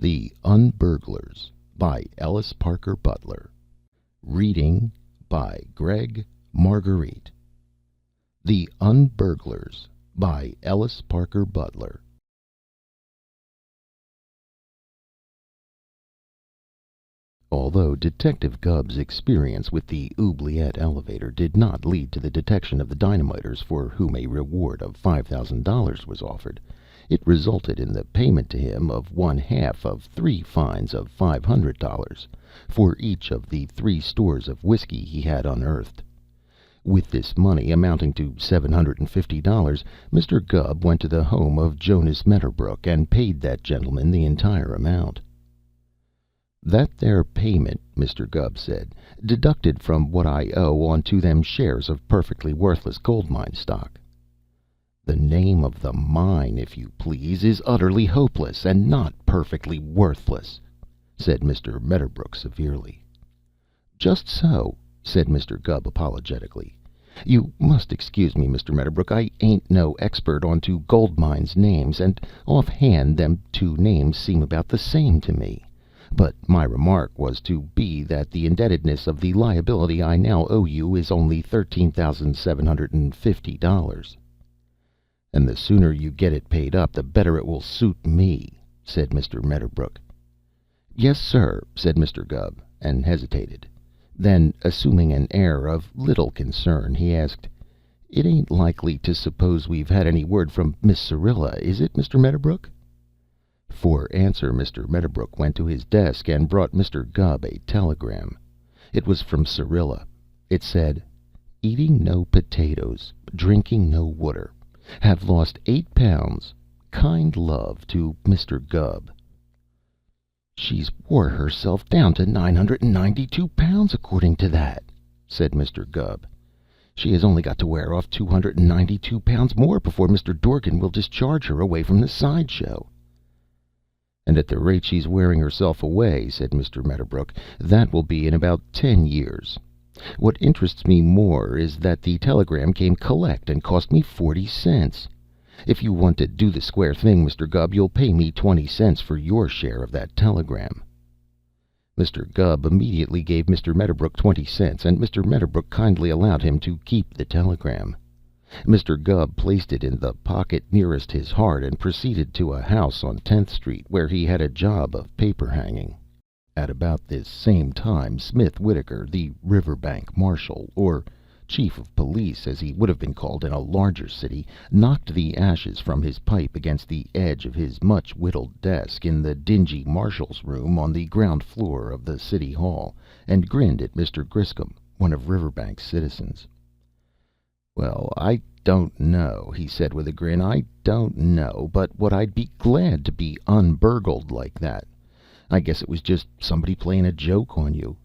The Un Burglars by Ellis Parker Butler. Reading by Greg Marguerite. The Un Burglars by Ellis Parker Butler. Although Detective Gubb's experience with the oubliette elevator did not lead to the detection of the dynamiters for whom a reward of $5,000 was offered, it resulted in the payment to him of one half of 3 fines of $500 for each of the 3 stores of whiskey he had unearthed. With this money, amounting to $750, Mr. Gubb went to the home of Jonas Medderbrook and paid that gentleman the entire amount. "That there payment," Mr. Gubb said, "deducted from what I owe on to them shares of perfectly worthless gold mine stock." "The name of the mine, if you please, is utterly hopeless, and not perfectly worthless," said Mr. Medderbrook severely. "Just so," said Mr. Gubb apologetically. "You must excuse me, Mr. Medderbrook. I ain't no expert on to gold mines names, and offhand them 2 names seem about the same to me. But my remark was to be that the indebtedness of the liability I now owe you is only $13,750. "And the sooner you get it paid up, the better it will suit me," said Mr. Medderbrook. "Yes, sir," said Mr. Gubb, and hesitated. Then, assuming an air of little concern, he asked, "It ain't likely to suppose we've had any word from Miss Syrilla, is it, Mr. Medderbrook?" For answer, Mr. Medderbrook went to his desk and brought Mr. Gubb a telegram. It was from Syrilla. It said, "Eating no potatoes, drinking no water. Have lost 8 pounds. Kind love to Mr. Gubb." "She's wore herself down to 992 pounds, according to that," said Mr. Gubb. "She has only got to wear off 292 pounds more before Mr. Dorgan will discharge her away from the sideshow." "And at the rate she's wearing herself away," said Mr. Medderbrook, "that will be in about 10 years. What interests me more is that the telegram came collect and cost me 40 cents. If you want to do the square thing, Mr. Gubb, you'll pay me 20 cents for your share of that telegram." Mr. Gubb immediately gave Mr. Medderbrook 20 cents, and Mr. Medderbrook kindly allowed him to keep the telegram. Mr. Gubb placed it in the pocket nearest his heart and proceeded to a house on 10th Street, where he had a job of paper hanging. At about this same time, Smith Whittaker, the Riverbank Marshal, or Chief of Police, as he would have been called in a larger city, knocked the ashes from his pipe against the edge of his much whittled desk in the dingy marshal's room on the ground floor of the City Hall, and grinned at Mr. Griscom, one of Riverbank's citizens. "Well, I don't know," he said with a grin. "I don't know but what I'd be glad to be unburgled like that. I guess it was just somebody playing a joke on you."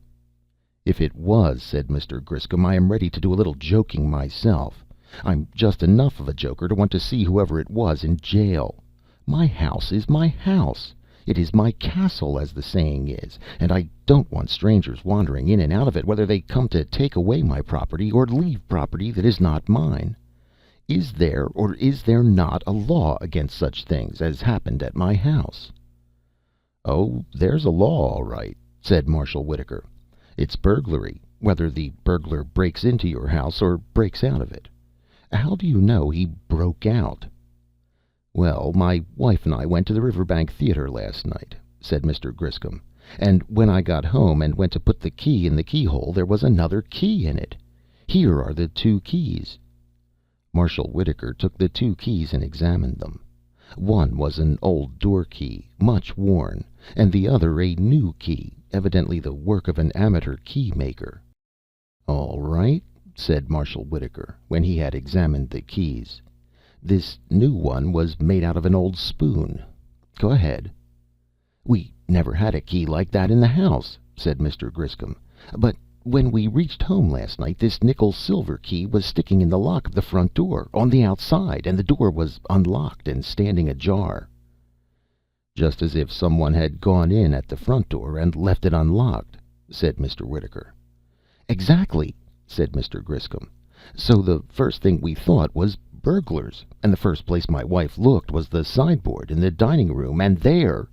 "If it was," said Mr. Griscom, "I am ready to do a little joking myself. I'm just enough of a joker to want to see whoever it was in jail. My house is my house. It is my castle, as the saying is, and I don't want strangers wandering in and out of it, whether they come to take away my property or leave property that is not mine. Is there or is there not a law against such things as happened at my house?" "Oh, there's a law, all right," said Marshal Whittaker. "It's burglary, whether the burglar breaks into your house or breaks out of it. How do you know he broke out?" "Well, my wife and I went to the Riverbank Theater last night," said Mr. Griscom, "and when I got home and went to put the key in the keyhole, there was another key in it. Here are the 2 keys." Marshal Whittaker took the 2 keys and examined them. One was an old door key, much worn, and the other a new key, evidently the work of an amateur key maker. "All right," said Marshal Whittaker, when he had examined the keys. "This new one was made out of an old spoon. Go ahead." "We never had a key like that in the house," said Mr. Griscom. "But when we reached home last night, this nickel silver key was sticking in the lock of the front door, on the outside, and the door was unlocked and standing ajar." "Just as if some one had gone in at the front door and left it unlocked," said Mr. Whittaker. "Exactly," said Mr. Griscom. "So the first thing we thought was burglars, and the first place my wife looked was the sideboard in the dining room, and there—"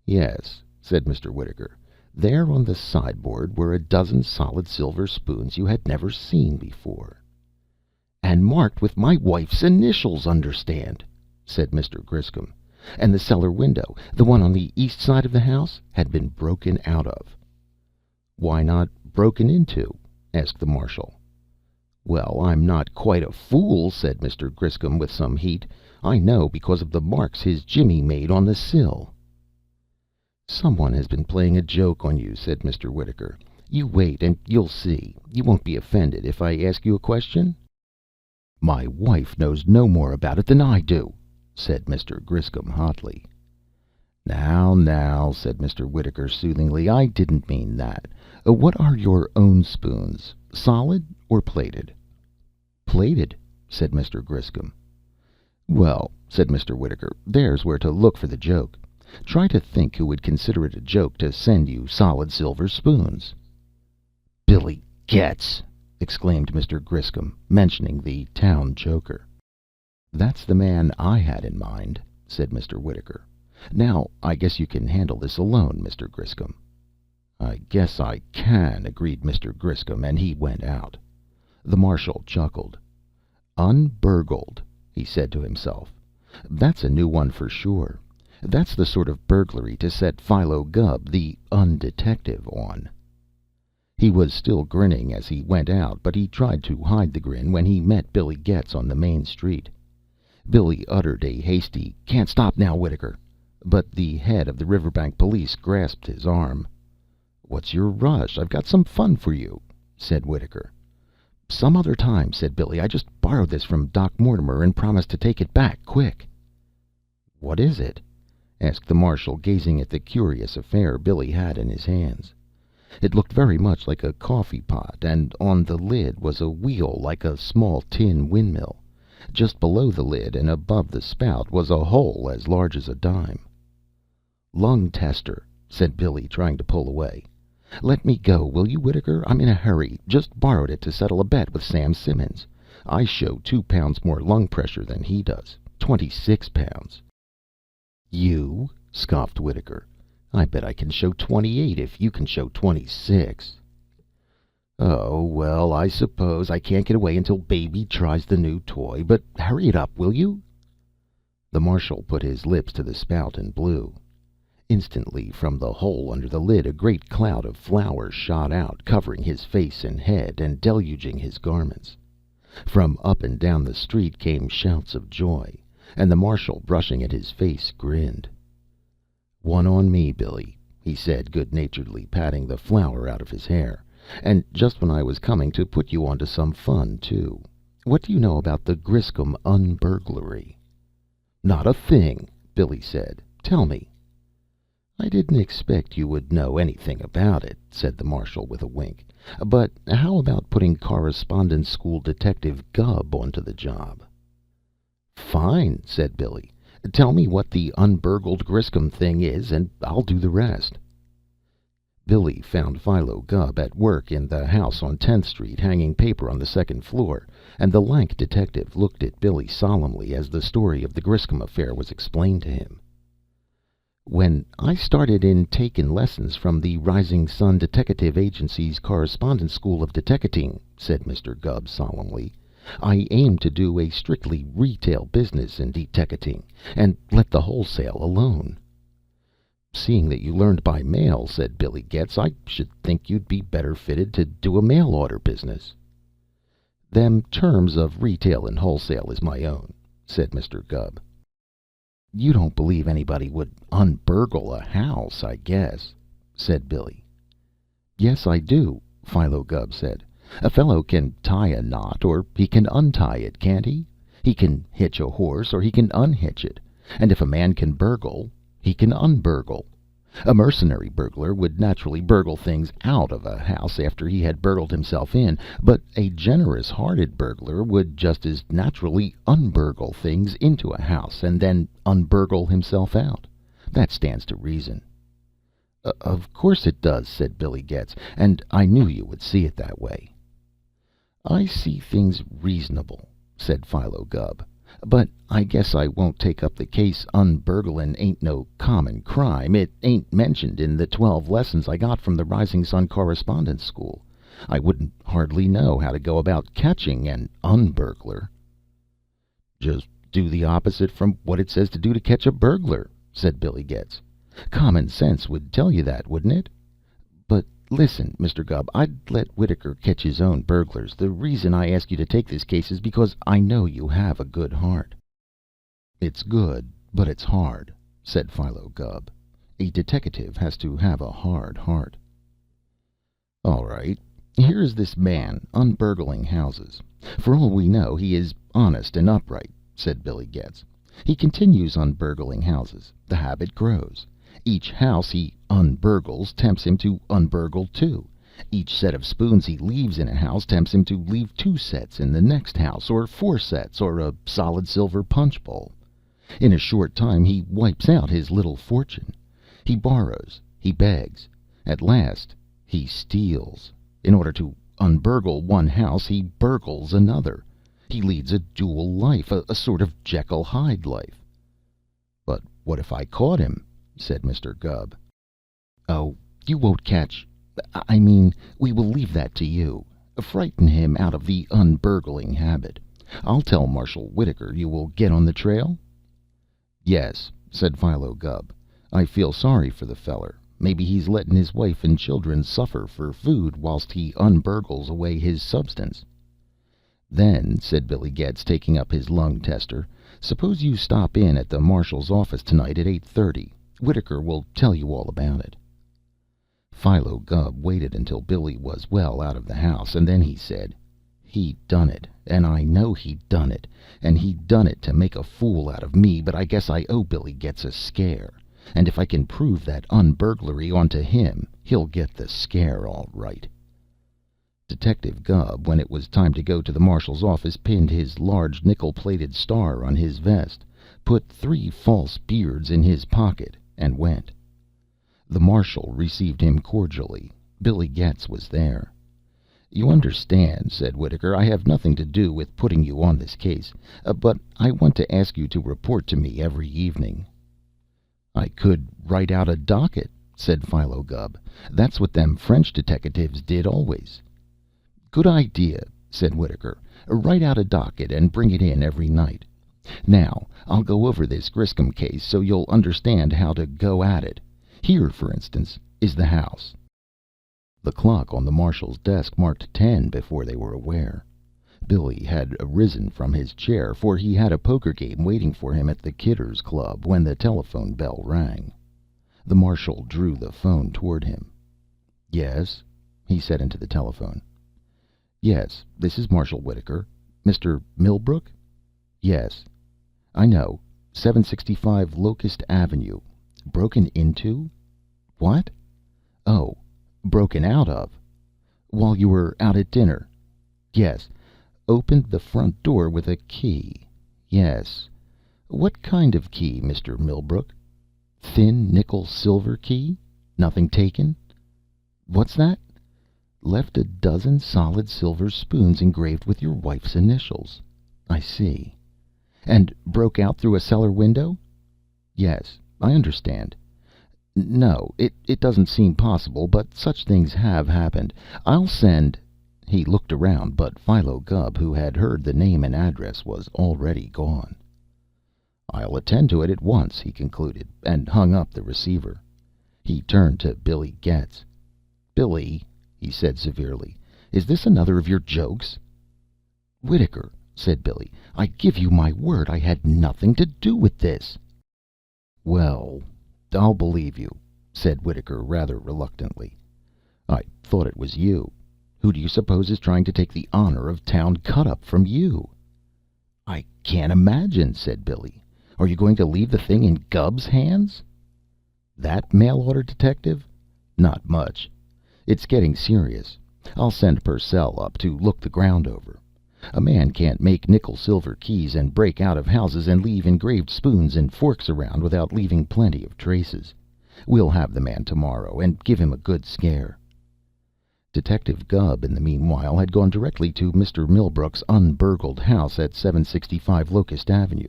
Yes, said Mr. Whittaker. There on the sideboard were a dozen solid silver spoons you had never seen before. "And marked with my wife's initials, understand," said Mr. Griscom. "And the cellar window, the one on the east side of the house, had been broken out of." "Why not broken into?" asked the Marshal. "Well, I'm not quite a fool," said Mr. Griscom with some heat. "I know because of the marks his Jimmy made on the sill." "Someone has been playing a joke on you," said Mr. Whittaker. "You wait and you'll see. You won't be offended if I ask you a question?" "My wife knows no more about it than I do," said Mr. Griscom hotly. Now," said Mr. Whittaker soothingly, "I didn't mean that. What are your own spoons? Solid or plated?" "Plated," said Mr. Griscom. "Well," said Mr. Whittaker, "there's where to look for the joke. Try to think who would consider it a joke to send you solid silver spoons." "Billy Getz!" exclaimed Mr. Griscom, mentioning the town joker. "That's the man I had in mind," said Mr. Whittaker. "Now, I guess you can handle this alone, Mr. Griscom." "I guess I can," agreed Mr. Griscom, and he went out. The Marshal chuckled. "Unburgled," he said to himself. "That's a new one for sure. That's the sort of burglary to set Philo Gubb, the undetective, on." He was still grinning as he went out, but he tried to hide the grin when he met Billy Getz on the main street. Billy uttered a hasty, "Can't stop now, Whittaker," but the head of the Riverbank Police grasped his arm. "What's your rush? I've got some fun for you," said Whittaker. "Some other time," said Billy. "I just borrowed this from Doc Mortimer and promised to take it back quick." "What is it?" asked the Marshal, gazing at the curious affair Billy had in his hands. It looked very much like a coffee pot, and on the lid was a wheel like a small tin windmill. Just below the lid and above the spout was a hole as large as a dime. "Lung tester," said Billy, trying to pull away. "Let me go, will you, Whittaker? I'm in a hurry. Just borrowed it to settle a bet with Sam Simmons. I show 2 pounds more lung pressure than he does. 26 pounds. "You?" scoffed Whittaker. "I bet I can show 28 if you can show 26." "Oh, well, I suppose I can't get away until Baby tries the new toy. But hurry it up, will you?" The Marshal put his lips to the spout and blew. Instantly, from the hole under the lid, a great cloud of flour shot out, covering his face and head, and deluging his garments. From up and down the street came shouts of joy, and the Marshal, brushing at his face, grinned. "One on me, Billy," he said good-naturedly, patting the flour out of his hair. "And just when I was coming to put you on to some fun, too. What do you know about the Griscom un-burglary?" "Not a thing," Billy said. "Tell me." "I didn't expect you would know anything about it," said the Marshal with a wink. "But how about putting Correspondence School Detective Gubb onto the job?" "Fine," said Billy. "Tell me what the unburgled Griscom thing is, and I'll do the rest." Billy found Philo Gubb at work in the house on 10th Street, hanging paper on the second floor, and the lank detective looked at Billy solemnly as the story of the Griscom affair was explained to him. "When I started in takin' lessons from the Rising Sun Deteckative Agency's Correspondence School of Deteckating," said Mr. Gubb solemnly, "I aimed to do a strictly retail business in deteckating, and let the wholesale alone." "Seeing that you learned by mail," said Billy Getz, "I should think you'd be better fitted to do a mail order business." "Them terms of retail and wholesale is my own," said Mr. Gubb. "You don't believe anybody would unburgle a house, I guess," said Billy. "Yes, I do," Philo Gubb said. "A fellow can tie a knot, or he can untie it, can't he? He can hitch a horse, or he can unhitch it. And if a man can burgle, he can unburgle. A mercenary burglar would naturally burgle things out of a house after he had burgled himself in, but a generous-hearted burglar would just as naturally unburgle things into a house and then unburgle himself out. That stands to reason." "Of course it does," said Billy Getz, "and I knew you would see it that way." "I see things reasonable," said Philo Gubb. But I guess I won't take up the case. Unburglin' ain't no common crime. It ain't mentioned in the 12 lessons I got from the Rising Sun Correspondence School. I wouldn't hardly know how to go about catching an unburglar." "Just do the opposite from what it says to do to catch a burglar," said Billy Getz. "Common sense would tell you that, wouldn't it? But listen, Mr. Gubb, I'd let Whitaker catch his own burglars. The reason I ask you to take this case is because I know you have a good heart." "It's good, but it's hard," said Philo Gubb. "A deteckative has to have a hard heart." "All right. Here is this man, unburgling houses. For all we know, he is honest and upright," said Billy Getz. "He continues unburgling houses. The habit grows. Each house he unburgles tempts him to unburgle two. Each set of spoons he leaves in a house tempts him to leave two sets in the next house, or four sets, or a solid silver punch bowl. In a short time he wipes out his little fortune. He borrows, he begs. At last he steals. In order to unburgle one house, he burgles another. He leads a dual life, a sort of Jekyll Hyde life." "But what if I caught him?" said Mr. Gubb. "Oh, you won't catch. I mean, we will leave that to you. Frighten him out of the unburgling habit. I'll tell Marshal Whitaker you will get on the trail." "Yes," said Philo Gubb. "I feel sorry for the feller. Maybe he's lettin' his wife and children suffer for food whilst he unburgles away his substance." "Then," said Billy Getz, taking up his lung tester, "suppose you stop in at the marshal's office tonight at 8:30. Whitaker will tell you all about it." Philo Gubb waited until Billy was well out of the house, and then he said, "He done it, and I know he done it, and he done it to make a fool out of me, but I guess I owe Billy Getz a scare. And if I can prove that unburglary onto him, he'll get the scare all right." Detective Gubb, when it was time to go to the marshal's office, pinned his large nickel-plated star on his vest, put 3 false beards in his pocket, and went. The marshal received him cordially. Billy Getz was there. "You understand," said Whitaker, "I have nothing to do with putting you on this case, but I want to ask you to report to me every evening." "I could write out a docket," said Philo Gubb. "That's what them French detectives did always." "Good idea," said Whitaker. "Write out a docket and bring it in every night. Now, I'll go over this Griscom case so you'll understand how to go at it. Here, for instance, is the house." The clock on the marshal's desk marked 10 before they were aware. Billy had arisen from his chair, for he had a poker game waiting for him at the Kidders Club, when the telephone bell rang. The marshal drew the phone toward him. "Yes," he said into the telephone. "Yes, this is Marshal Whitaker. Mr. Millbrook?" "Yes." "I know. 765 Locust Avenue. Broken into? What? Oh, broken out of. While you were out at dinner? Yes. Opened the front door with a key? Yes. What kind of key, Mr. Millbrook? Thin nickel silver key? Nothing taken? What's that? Left a dozen solid silver spoons engraved with your wife's initials. I see. And broke out through a cellar window? Yes, I understand. No, it doesn't seem possible, but such things have happened. I'll send—" He looked around, but Philo Gubb, who had heard the name and address, was already gone. "I'll attend to it at once," he concluded, and hung up the receiver. He turned to Billy Getz. "Billy," he said severely, "is this another of your jokes?" "Whitaker," said Billy, "I give you my word I had nothing to do with this." "Well, I'll believe you," said Whitaker rather reluctantly. "I thought it was you. Who do you suppose is trying to take the honor of town cut-up from you?" "I can't imagine," said Billy. "Are you going to leave the thing in Gubb's hands?" "That mail-order detective? Not much. It's getting serious. I'll send Purcell up to look the ground over. A man can't make nickel-silver keys and break out of houses and leave engraved spoons and forks around without leaving plenty of traces. We'll have the man tomorrow and give him a good scare." Detective Gubb, in the meanwhile, had gone directly to Mr. Millbrook's unburgled house at 765 Locust Avenue.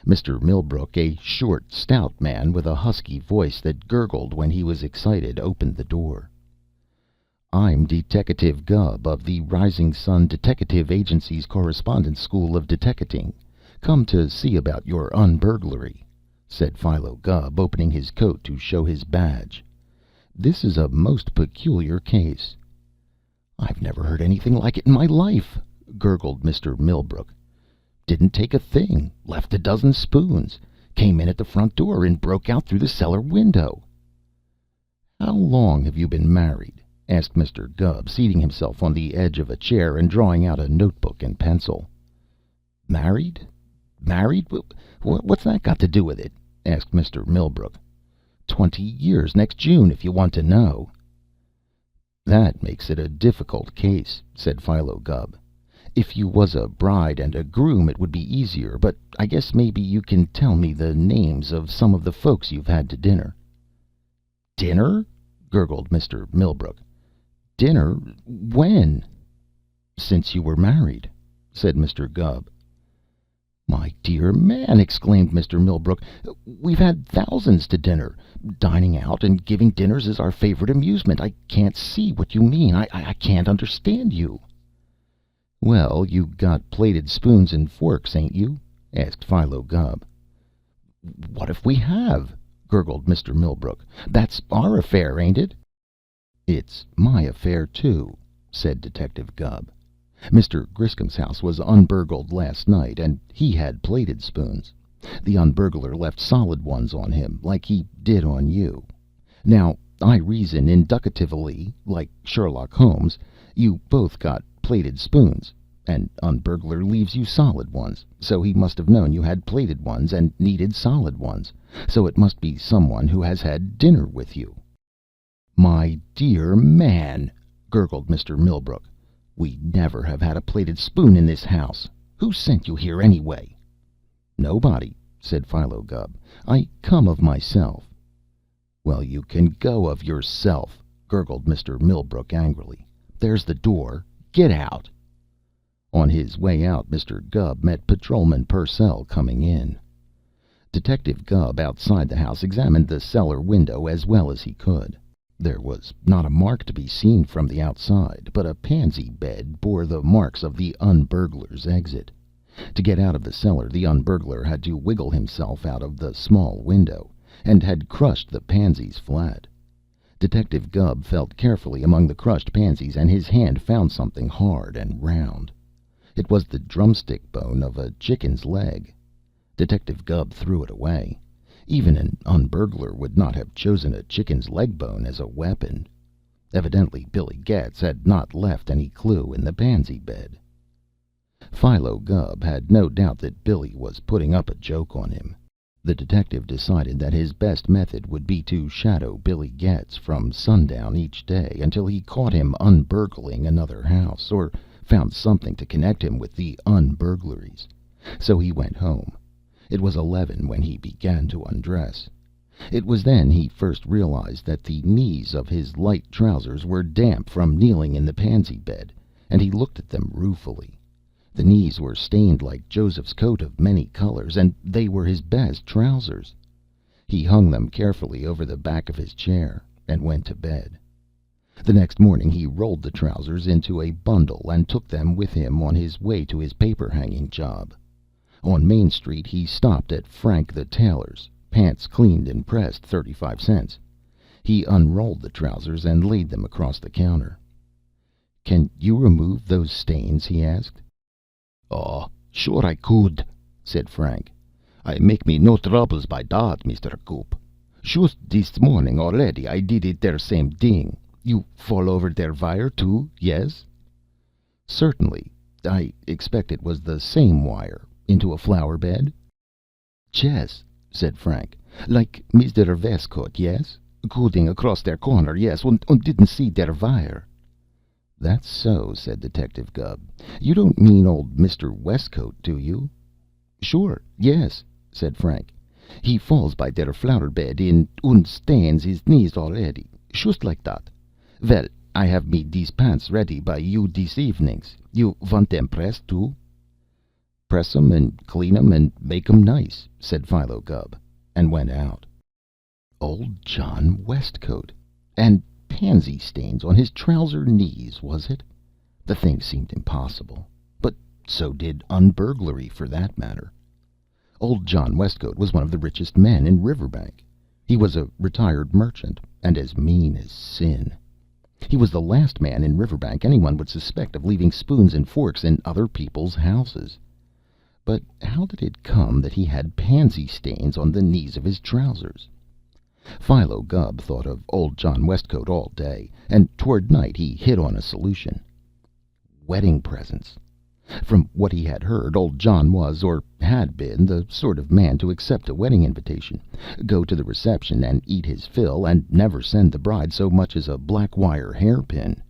Mr. Millbrook, a short, stout man with a husky voice that gurgled when he was excited, opened the door. "I'm Deteckative Gubb of the Rising Sun Deteckative Agency's Correspondence School of Deteckating. Come to see about your unburglary," said Philo Gubb, opening his coat to show his badge. "This is a most peculiar case." "I've never heard anything like it in my life," gurgled Mr. Millbrook. "Didn't take a thing. Left a dozen spoons. Came in at the front door and broke out through the cellar window." "How long have you been married?" asked Mr. Gubb, seating himself on the edge of a chair and drawing out a notebook and pencil. "Married? Married? What's that got to do with it?" asked Mr. Millbrook. 20 years next June, if you want to know." "That makes it a difficult case," said Philo Gubb. "If you was a bride and a groom, it would be easier, but I guess maybe you can tell me the names of some of the folks you've had to dinner." "Dinner?" gurgled Mr. Millbrook. "Dinner? When?" "Since you were married," said Mr. Gubb. "My dear man," exclaimed Mr. Millbrook, "we've had thousands to dinner. Dining out and giving dinners is our favorite amusement. I can't see what you mean. I can't understand you." "Well, you got plated spoons and forks, ain't you?" asked Philo Gubb. "What if we have?" gurgled Mr. Millbrook. "That's our affair, ain't it?" "It's my affair, too," said Detective Gubb. "Mr. Griscom's house was unburgled last night, and he had plated spoons. The unburglar left solid ones on him, like he did on you. Now, I reason inducatively, like Sherlock Holmes, you both got plated spoons. An unburglar leaves you solid ones, so he must have known you had plated ones and needed solid ones. So it must be someone who has had dinner with you." "My dear man," gurgled Mr. Millbrook, "we never have had a plated spoon in this house. Who sent you here, anyway?" "Nobody," said Philo Gubb. "I come of myself." "Well, you can go of yourself," gurgled Mr. Millbrook angrily. "There's the door. Get out." On his way out, Mr. Gubb met Patrolman Purcell coming in. Detective Gubb, outside the house, examined the cellar window as well as he could. There was not a mark to be seen from the outside, but a pansy bed bore the marks of the unburglar's exit. To get out of the cellar, the unburglar had to wiggle himself out of the small window, and had crushed the pansies flat. Detective Gubb felt carefully among the crushed pansies, and his hand found something hard and round. It was the drumstick bone of a chicken's leg. Detective Gubb threw it away. Even an unburglar would not have chosen a chicken's leg bone as a weapon. Evidently Billy Getz had not left any clue in the pansy bed. Philo Gubb had no doubt that Billy was putting up a joke on him. The detective decided that his best method would be to shadow Billy Getz from sundown each day until he caught him unburgling another house, or found something to connect him with the unburglaries. So he went home. It was 11 when he began to undress. It was then he first realized that the knees of his light trousers were damp from kneeling in the pansy bed, and he looked at them ruefully. The knees were stained like Joseph's coat of many colors, and they were his best trousers. He hung them carefully over the back of his chair and went to bed. The next morning he rolled the trousers into a bundle and took them with him on his way to his paper hanging job. On Main Street he stopped at Frank the tailor's. Pants cleaned and pressed, 35 cents. He unrolled the trousers and laid them across the counter. "Can you remove those stains?" he asked. "Oh, sure I could," said Frank. "I make me no troubles by that, Mr. Coop. Shust this morning already I did it der same thing. You fall over der wire too, yes?" "Certainly. I expect it was the same wire. Into a flower bed?" "Chess," said Frank. "Like Mr. Westcote, yes? Cooling across der corner, yes, und didn't see der wire." "That's so," said Detective Gubb. "You don't mean old Mr. Westcote, do you?" "Sure, yes," said Frank. "He falls by der flower bed in und stains his knees already. Shust like that. Well, I have me these pants ready by you this evenings. You want them pressed too?" "Press 'em and clean 'em and make 'em nice," said Philo Gubb, and went out. Old John Westcote! And pansy stains on his trouser knees, was it? The thing seemed impossible. But so did Un Burglary, for that matter. Old John Westcote was one of the richest men in Riverbank. He was a retired merchant, and as mean as sin. He was the last man in Riverbank anyone would suspect of leaving spoons and forks in other people's houses. But how did it come that he had pansy stains on the knees of his trousers? Philo Gubb thought of old John Westcote all day, and toward night he hit on a solution. Wedding presents. From what he had heard, old John was, or had been, the sort of man to accept a wedding invitation, go to the reception and eat his fill, and never send the bride so much as a black wire hairpin.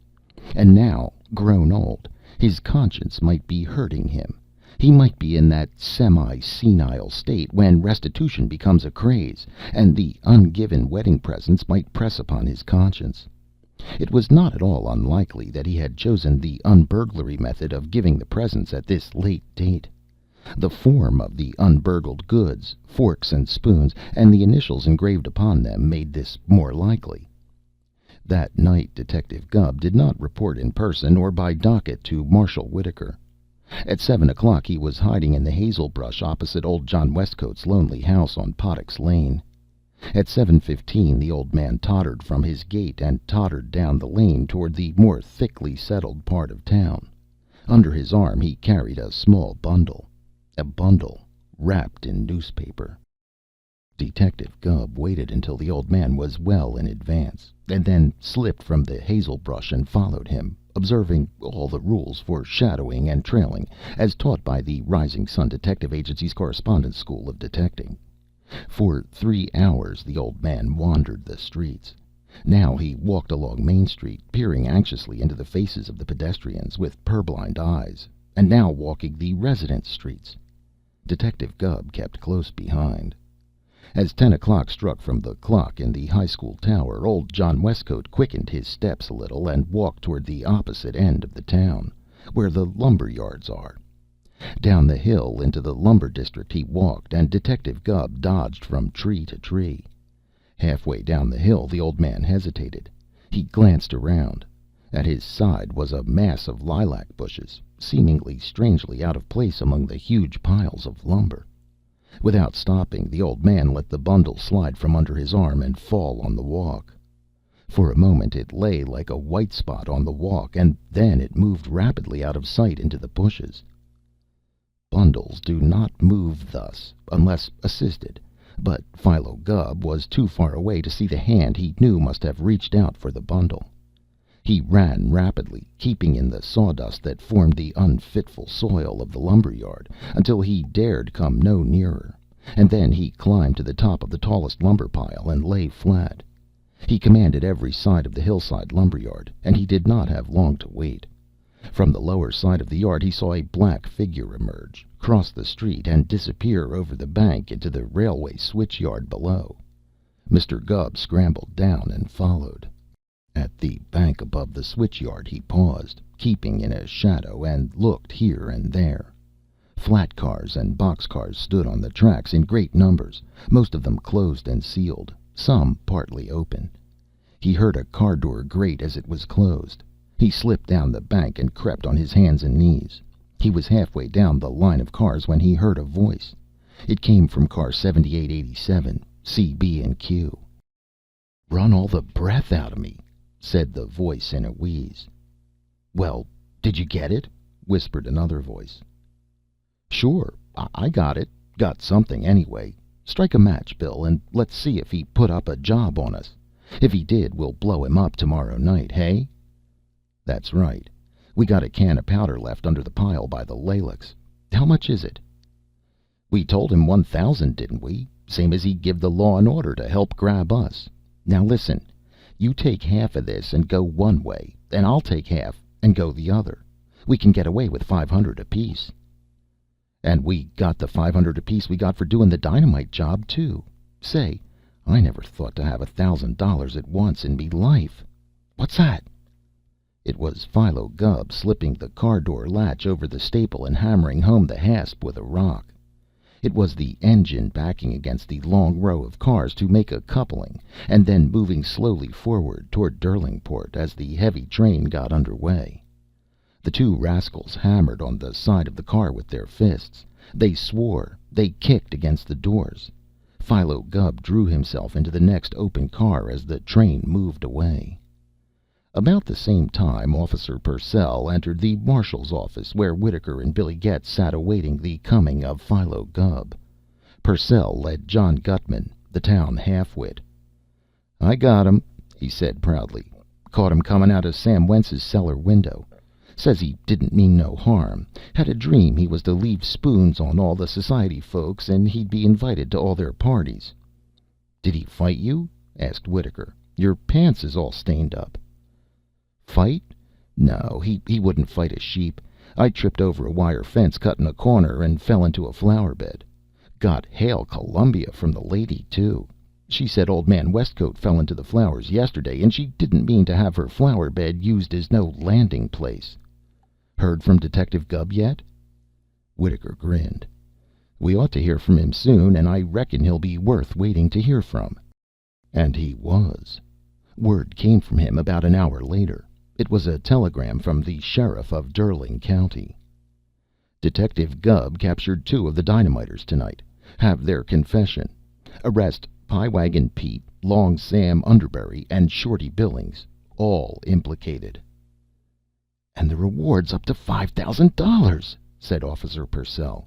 And now, grown old, his conscience might be hurting him. He might be in that semi-senile state when restitution becomes a craze, and the ungiven wedding presents might press upon his conscience. It was not at all unlikely that he had chosen the unburglary method of giving the presents at this late date. The form of the unburgled goods, forks and spoons, and the initials engraved upon them made this more likely. That night Detective Gubb did not report in person or by docket to Marshal Whitaker. At 7 o'clock he was hiding in the hazel brush opposite old John Westcote's lonely house on Pottix Lane. At 7:15 the old man tottered from his gate and tottered down the lane toward the more thickly settled part of town. Under his arm he carried a small bundle. A bundle wrapped in newspaper. Detective Gubb waited until the old man was well in advance, and then slipped from the hazel brush and followed him, observing all the rules for shadowing and trailing, as taught by the Rising Sun Detective Agency's Correspondence School of Detecting. For 3 hours the old man wandered the streets. Now he walked along Main Street, peering anxiously into the faces of the pedestrians with purblind eyes, and now walking the residence streets. Detective Gubb kept close behind. As 10 o'clock struck from the clock in the high school tower, old John Westcote quickened his steps a little and walked toward the opposite end of the town, where the lumber yards are. Down the hill into the lumber district he walked, and Detective Gubb dodged from tree to tree. Halfway down the hill the old man hesitated. He glanced around. At his side was a mass of lilac bushes, seemingly strangely out of place among the huge piles of lumber. Without stopping, the old man let the bundle slide from under his arm and fall on the walk. For a moment it lay like a white spot on the walk, and then it moved rapidly out of sight into the bushes. Bundles do not move thus unless assisted, but Philo Gubb was too far away to see the hand he knew must have reached out for the bundle. He ran rapidly, keeping in the sawdust that formed the unfitful soil of the lumber yard, until he dared come no nearer, and then he climbed to the top of the tallest lumber pile and lay flat. He commanded every side of the hillside lumber yard, and he did not have long to wait. From the lower side of the yard he saw a black figure emerge, cross the street, and disappear over the bank into the railway switch yard below. Mr. Gubb scrambled down and followed. At the bank above the switch yard he paused, keeping in a shadow, and looked here and there. Flat cars and box cars stood on the tracks in great numbers, most of them closed and sealed, some partly open. He heard a car door grate as it was closed. He slipped down the bank and crept on his hands and knees. He was halfway down the line of cars when he heard a voice. It came from car 7887, CB&Q. "Run all the breath out of me," said the voice in a wheeze. "Well, did you get it?" whispered another voice. "Sure, I got it. Got something, anyway. Strike a match, Bill, and let's see if he put up a job on us. If he did, we'll blow him up tomorrow night, hey?" "That's right. We got a can of powder left under the pile by the Laleks. How much is it?" "We told him 1,000, didn't we? Same as he give the law and order to help grab us. Now listen. You take half of this and go one way, and I'll take half and go the other. We can get away with 500 apiece." "And we got the 500 apiece we got for doing the dynamite job, too. Say, I never thought to have $1,000 at once in me life. What's that?" It was Philo Gubb slipping the car door latch over the staple and hammering home the hasp with a rock. It was the engine backing against the long row of cars to make a coupling, and then moving slowly forward toward Derlingport as the heavy train got under way. The two rascals hammered on the side of the car with their fists. They swore. They kicked against the doors. Philo Gubb drew himself into the next open car as the train moved away. About the same time Officer Purcell entered the marshal's office, where Wittaker and Billy Getz sat awaiting the coming of Philo Gubb. Purcell led John Gutman, the town half-wit. "I got him," he said proudly. "Caught him coming out of Sam Wentz's cellar window. Says he didn't mean no harm. Had a dream he was to leave spoons on all the society folks, and he'd be invited to all their parties." "Did he fight you?" asked Wittaker. "Your pants is all stained up." "Fight? No, he wouldn't fight a sheep. I tripped over a wire fence cutting a corner and fell into a flower bed. Got Hail Columbia from the lady, too. She said old man Westcote fell into the flowers yesterday, and she didn't mean to have her flower bed used as no landing place. Heard from Detective Gubb yet?" Wittaker grinned. "We ought to hear from him soon, and I reckon he'll be worth waiting to hear from." And he was. Word came from him about an hour later. It was a telegram from the sheriff of Derling County. "Detective Gubb captured 2 of the dynamiters tonight. Have their confession. Arrest Pie Wagon Pete, Long Sam Underbury, and Shorty Billings. All implicated." "And the reward's up to $5,000," said Officer Purcell.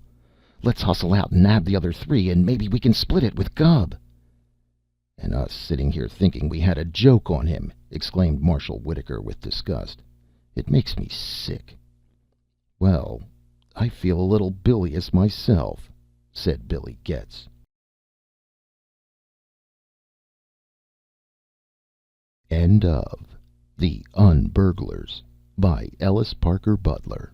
"Let's hustle out and nab the other 3, and maybe we can split it with Gubb." "And us sitting here thinking we had a joke on him!" exclaimed Marshal Wittaker with disgust. "It makes me sick." "Well, I feel a little bilious myself," said Billy Getz. End of The Un Burglars by Ellis Parker Butler.